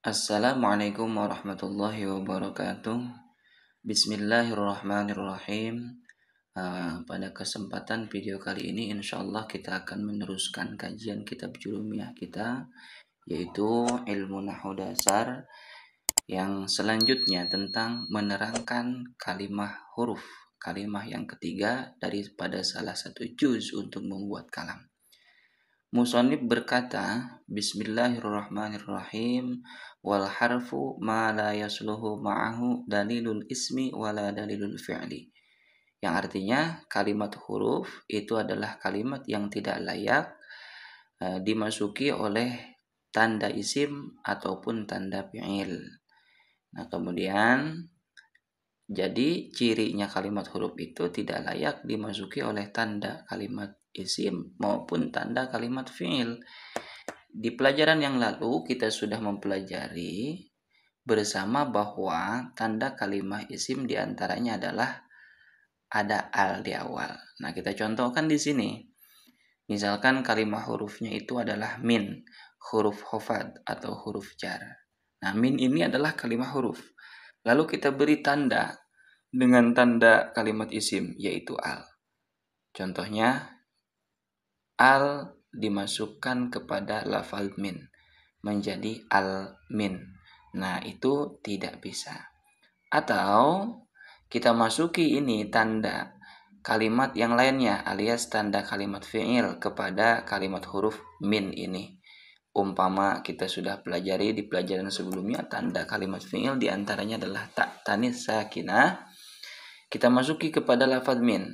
Assalamualaikum warahmatullahi wabarakatuh. Bismillahirrahmanirrahim. Pada kesempatan video kali ini insya Allah kita akan meneruskan kajian kitab Jurumiyah kita, yaitu ilmu Nahwu Dasar, yang selanjutnya tentang menerangkan kalimah huruf, kalimah yang ketiga daripada salah satu juz untuk membuat kalam. Musannif berkata, Bismillahirrahmanirrahim, wal harfu ma la yasluhu ma'ahu dalilul ismi wala dalilul fi'li. Yang artinya kalimat huruf itu adalah kalimat yang tidak layak dimasuki oleh tanda isim ataupun tanda fi'il. Nah, kemudian jadi cirinya kalimat huruf itu tidak layak dimasuki oleh tanda kalimat isim maupun tanda kalimat fi'il. Di pelajaran yang lalu kita sudah mempelajari bersama bahwa tanda kalimat isim diantaranya adalah ada al di awal. Nah, kita contohkan di sini. Misalkan kalimat hurufnya itu adalah min, huruf khafad atau huruf jar. Nah, min ini adalah kalimat huruf. Lalu kita beri tanda dengan tanda kalimat isim, yaitu al. Contohnya, al dimasukkan kepada lafaz min, menjadi al-min. Nah, itu tidak bisa. Atau kita masuki ini tanda kalimat yang lainnya, alias tanda kalimat fi'il kepada kalimat huruf min ini. Umpama kita sudah pelajari di pelajaran sebelumnya, tanda kalimat fi'il diantaranya adalah ta tanis sakinah. Kita masuki kepada lafaz min,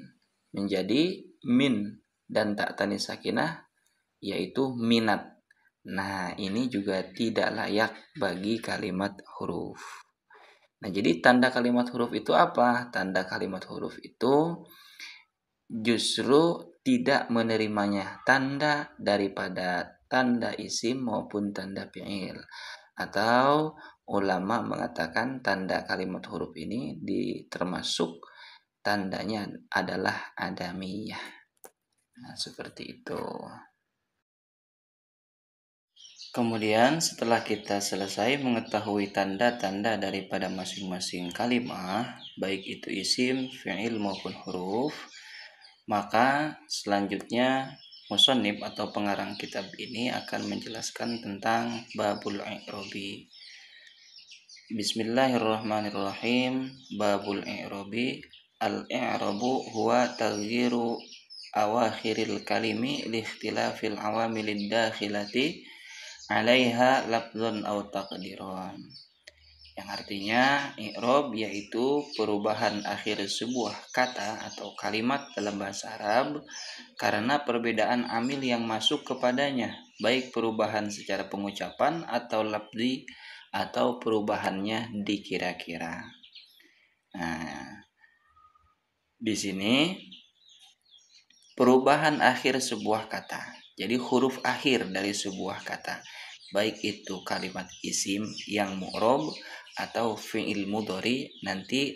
menjadi min dan ta tanis sakinah, yaitu minat. Nah, ini juga tidak layak bagi kalimat huruf. Nah, jadi tanda kalimat huruf itu apa? Tanda kalimat huruf itu justru tidak menerimanya tanda daripada tanda isim maupun tanda fi'il. Atau ulama mengatakan tanda kalimat huruf ini termasuk tandanya adalah adamiyah. Nah, seperti itu. Kemudian setelah kita selesai mengetahui tanda-tanda daripada masing-masing kalimat, baik itu isim, fi'il maupun huruf, maka selanjutnya musannif atau pengarang kitab ini akan menjelaskan tentang babul i'robi. Bismillahirrahmanirrahim. Babul i'robi. Al-i'robu huwa taghyiru awakhiril kalimi liikhtilafil awamilid dakhilati alaiha lafzun aw taqdiran. Yang artinya i'rob yaitu perubahan akhir sebuah kata atau kalimat dalam bahasa Arab karena perbedaan amil yang masuk kepadanya, baik perubahan secara pengucapan atau lafzi atau perubahannya dikira-kira. Nah, di sini perubahan akhir sebuah kata. Jadi huruf akhir dari sebuah kata, baik itu kalimat isim yang mu'rob atau fi'il mudhari, nanti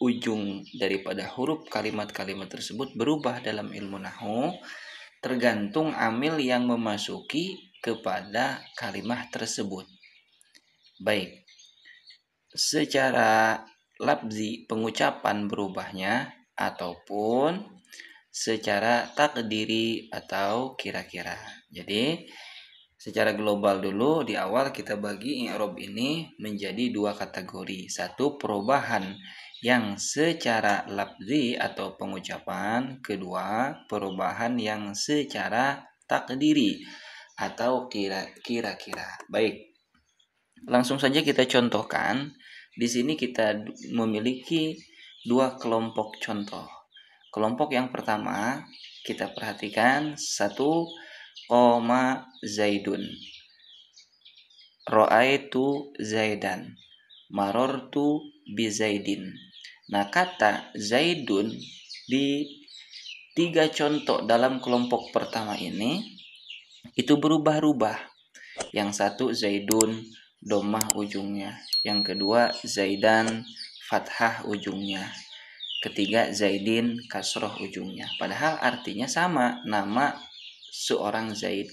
ujung daripada huruf kalimat-kalimat tersebut berubah dalam ilmu nahwu tergantung amil yang memasuki kepada kalimat tersebut. Baik secara lafzi pengucapan berubahnya ataupun secara takdiri atau kira-kira. Jadi secara global dulu di awal kita bagi i'rob ini menjadi dua kategori. Satu, perubahan yang secara lafzi atau pengucapan. Kedua, perubahan yang secara takdiri atau kira-kira. Baik, langsung saja kita contohkan. Di sini kita memiliki dua kelompok contoh. Kelompok yang pertama kita perhatikan, satu, qoma zaidun, ra'aitu zaidan, marortu bi zaidin. Nah, kata zaidun di tiga contoh dalam kelompok pertama ini itu berubah-ubah. Yang satu zaidun dhammah ujungnya, yang kedua zaidan fathah ujungnya, ketiga zaidin kasroh ujungnya. Padahal artinya sama, nama seorang Zaid.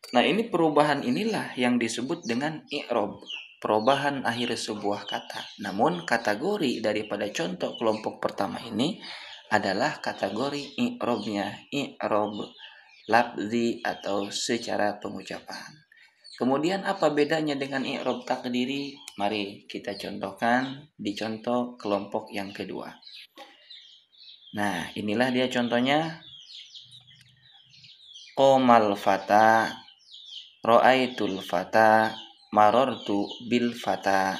Nah, ini perubahan inilah yang disebut dengan i'rab, perubahan akhir sebuah kata. Namun kategori daripada contoh kelompok pertama ini adalah kategori i'rabnya, i'rab lafzi atau secara pengucapan. Kemudian apa bedanya dengan i'rab takdiri? Mari kita contohkan di contoh kelompok yang kedua. Nah, inilah dia contohnya. Qomal fata, ro'aitul fata, marortu bil fata.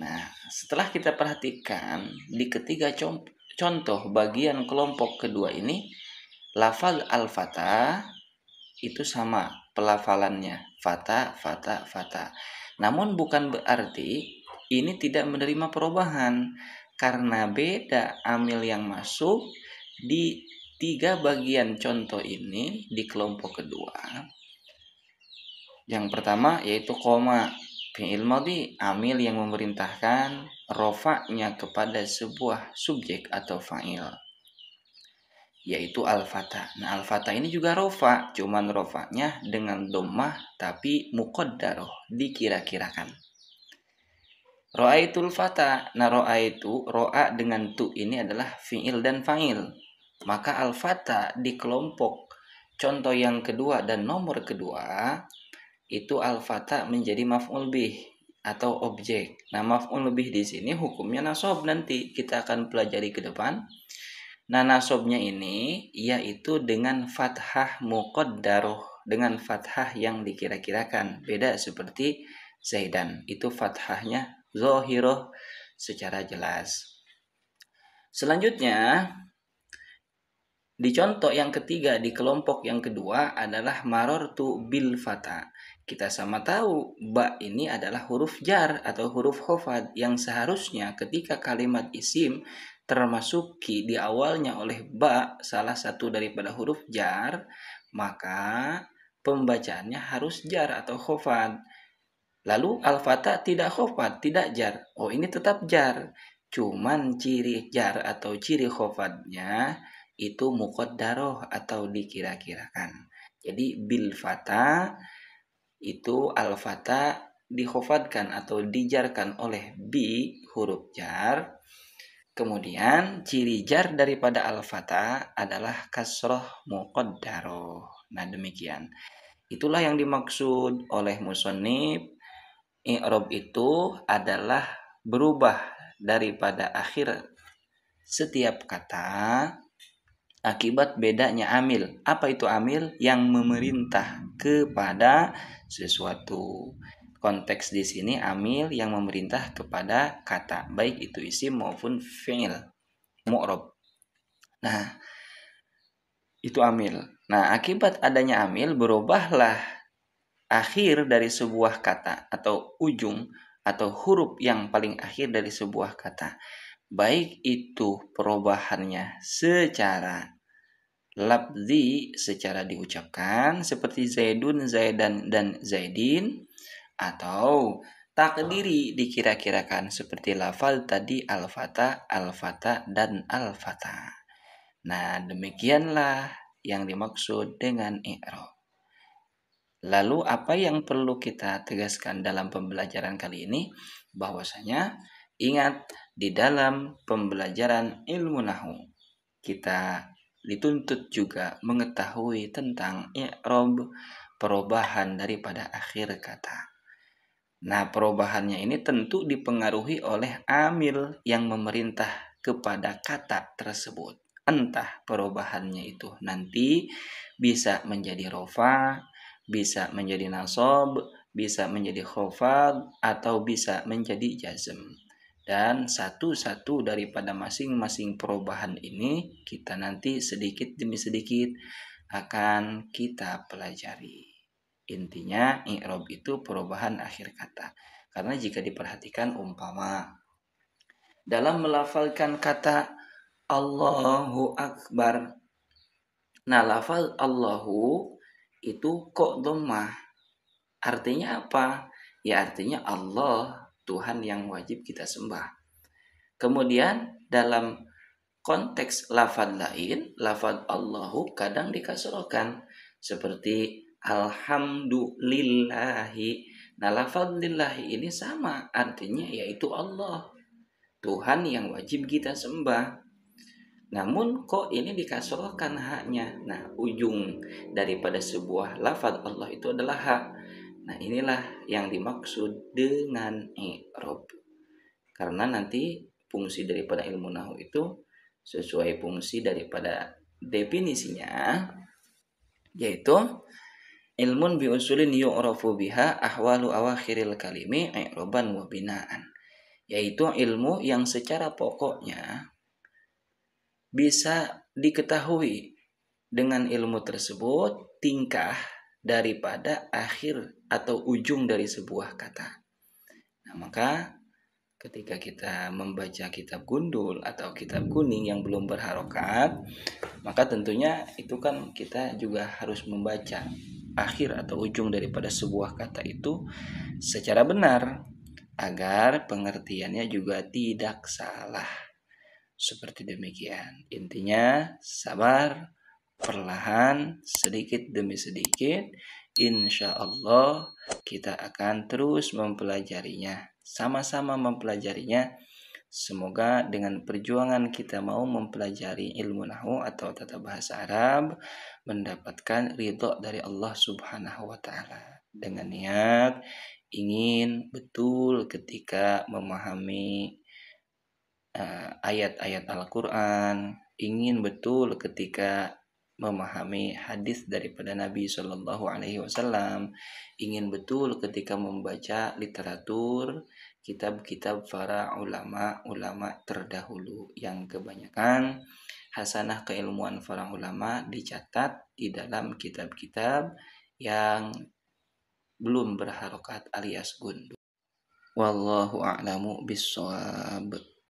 Nah, setelah kita perhatikan di ketiga contoh bagian kelompok kedua ini, lafal al-fata itu sama pelafalannya, fata, fata, fata. Namun bukan berarti ini tidak menerima perubahan, karena beda amil yang masuk di tiga bagian contoh ini di kelompok kedua. Yang pertama yaitu koma, fi'il madhi, amil yang memerintahkan rofa'nya kepada sebuah subjek atau fa'il, yaitu al-fata. Nah, al-fata ini juga rofa, cuman rofa'nya dengan dhammah tapi muqaddarah, dikira-kirakan. Ra'aitul fata. Nah, ra'aitu, ro'a dengan tu ini adalah fi'il dan fa'il. Maka al-fata di kelompok contoh yang kedua dan nomor kedua itu al-fata menjadi maf'ul bih atau objek. Nah, maf'ul bih di sini hukumnya nasab, nanti kita akan pelajari ke depan. Nah, nasabnya ini yaitu dengan fathah muqaddarah, dengan fathah yang dikira-kirakan. Beda seperti Zaidan, itu fathahnya zahirah secara jelas. Selanjutnya di contoh yang ketiga di kelompok yang kedua adalah marortu bil fata. Kita sama tahu ba ini adalah huruf jar atau huruf khofad yang seharusnya ketika kalimat isim termasuki di awalnya oleh ba, salah satu daripada huruf jar, maka pembacaannya harus jar atau khofad. Lalu al-fata tidak khofad, tidak jar. Oh, ini tetap jar. Cuman ciri jar atau ciri khofadnya itu muqaddaroh atau dikira-kirakan. Jadi bil fata itu al-fata dikhofadkan atau dijarkan oleh bi, huruf jar. Kemudian ciri jar daripada al-fata adalah kasroh muqaddaroh. Nah, demikian. Itulah yang dimaksud oleh musannif. I'rab itu adalah berubah daripada akhir setiap kata akibat bedanya amil. Apa itu amil? Yang memerintah kepada sesuatu. Konteks di sini amil yang memerintah kepada kata, baik itu isim maupun fi'il mu'rab. Nah, itu amil. Nah, akibat adanya amil berubahlah akhir dari sebuah kata atau ujung atau huruf yang paling akhir dari sebuah kata. Baik itu perubahannya secara lafzi, secara diucapkan seperti Zaidun, Zaidan, dan Zaidin, atau takdiri dikira-kirakan seperti lafal tadi al-fata, al-fata, dan al-fata. Nah, demikianlah yang dimaksud dengan i'rab. Lalu apa yang perlu kita tegaskan dalam pembelajaran kali ini? Bahwasanya ingat, di dalam pembelajaran ilmu nahwu kita dituntut juga mengetahui tentang i'rab, perubahan daripada akhir kata. Nah, perubahannya ini tentu dipengaruhi oleh amil yang memerintah kepada kata tersebut. Entah perubahannya itu nanti bisa menjadi rofa, bisa menjadi nasab, bisa menjadi khofad, atau bisa menjadi jazm. Dan satu-satu daripada masing-masing perubahan ini kita nanti sedikit demi sedikit akan kita pelajari. Intinya i'rab itu perubahan akhir kata. Karena jika diperhatikan umpama dalam melafalkan kata Allahu Akbar. Nah, lafal Allahu itu kok dhammah. Artinya apa? Ya, artinya Allah, Tuhan yang wajib kita sembah. Kemudian dalam konteks lafaz lain, lafaz Allahu kadang dikasrohkan seperti alhamdulillahi. Nah, lafaz lillahi ini sama artinya yaitu Allah, Tuhan yang wajib kita sembah. Namun kok ini dikasrohkan haknya. Nah, ujung daripada sebuah lafaz Allah itu adalah hak. Nah, inilah yang dimaksud dengan i'rab. Karena nanti fungsi daripada ilmu nahwu itu sesuai fungsi daripada definisinya, yaitu ilmun bi usulin yu'rafu biha ahwalu awakhiril kalimi i'raban wa binaan. Yaitu ilmu yang secara pokoknya bisa diketahui dengan ilmu tersebut tingkah daripada akhir atau ujung dari sebuah kata. Nah, maka ketika kita membaca kitab gundul atau kitab kuning yang belum berharokat, maka tentunya itu kan kita juga harus membaca akhir atau ujung daripada sebuah kata itu secara benar agar pengertiannya juga tidak salah. Seperti demikian. Intinya sabar, perlahan, sedikit demi sedikit, insya Allah kita akan terus mempelajarinya. Sama-sama mempelajarinya. Semoga dengan perjuangan kita mau mempelajari ilmu nahwu atau tata bahasa Arab mendapatkan ridho dari Allah Subhanahu wa taala. Dengan niat ingin betul ketika memahami ayat-ayat Al-Quran, ingin betul ketika memahami hadis daripada Nabi Shallallahu Alaihi Wasallam, ingin betul ketika membaca literatur kitab-kitab para ulama terdahulu yang kebanyakan hasanah keilmuan para ulama dicatat di dalam kitab-kitab yang belum berharokat alias gundu. Wallahu a'lamu bissawab.